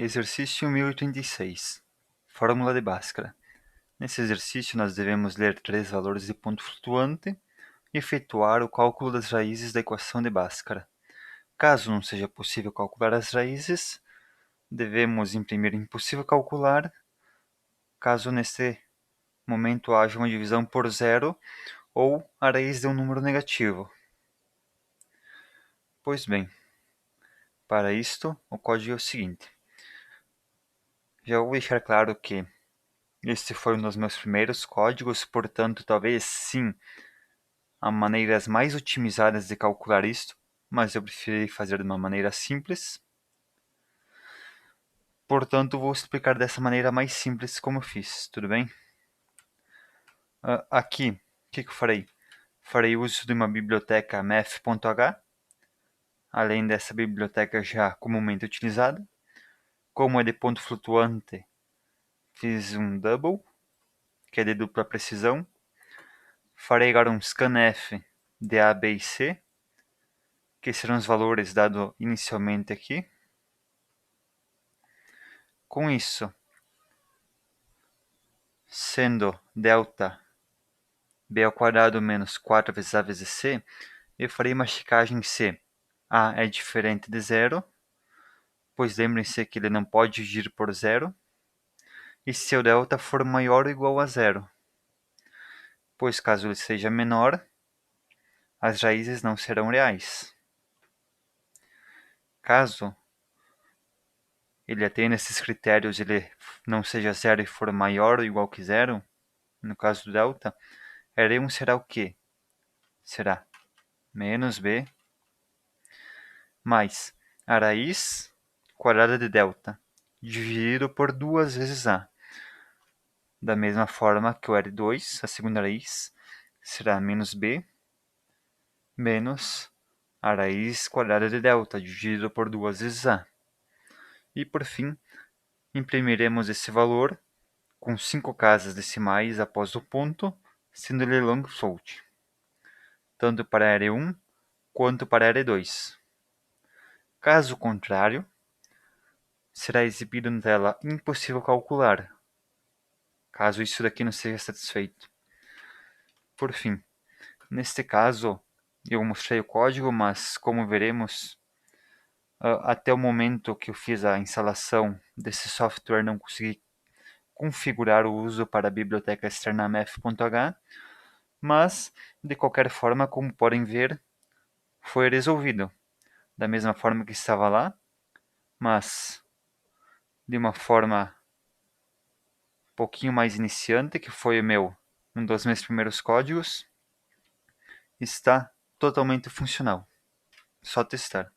Exercício 1086. Fórmula de Bhaskara. Nesse exercício, nós devemos ler 3 valores de ponto flutuante e efetuar o cálculo das raízes da equação de Bhaskara. Caso não seja possível calcular as raízes, devemos imprimir impossível calcular, caso nesse momento haja uma divisão por zero ou a raiz de um número negativo. Pois bem, para isto, o código é o seguinte. Já vou deixar claro que este foi um dos meus primeiros códigos, portanto, talvez sim, há maneiras mais otimizadas de calcular isto, mas eu preferi fazer de uma maneira simples. Portanto, vou explicar dessa maneira mais simples como eu fiz, tudo bem? Aqui, o que eu farei? Farei uso de uma biblioteca math.h, além dessa biblioteca já comumente utilizada. Como é de ponto flutuante, fiz um double, que é de dupla precisão. Farei agora um scanf de A, B e C, que serão os valores dados inicialmente aqui. Com isso, sendo delta b ao quadrado menos 4 vezes A vezes C, eu farei uma checagem C. A é diferente de zero, pois lembrem-se que ele não pode dividir por zero, e se o delta for maior ou igual a zero, pois caso ele seja menor, as raízes não serão reais. Caso ele atenda esses critérios, ele não seja zero e for maior ou igual que zero, no caso do delta, R1 será o quê? Será menos b mais a raiz quadrada de delta dividido por 2 vezes a. Da mesma forma que o R2, a segunda raiz, será menos b menos a raiz quadrada de delta dividido por 2 vezes a. E por fim, imprimiremos esse valor com 5 casas decimais após o ponto, sendo ele long float, tanto para R1 quanto para R2. Caso contrário, será exibido na tela impossível calcular, caso isso daqui não seja satisfeito. Por fim, neste caso, eu mostrei o código, mas como veremos, até o momento que eu fiz a instalação desse software não consegui configurar o uso para a biblioteca externa math.h, mas, de qualquer forma, como podem ver, foi resolvido da mesma forma que estava lá, mas de uma forma um pouquinho mais iniciante, que foi um dos meus primeiros códigos, está totalmente funcional. Só testar.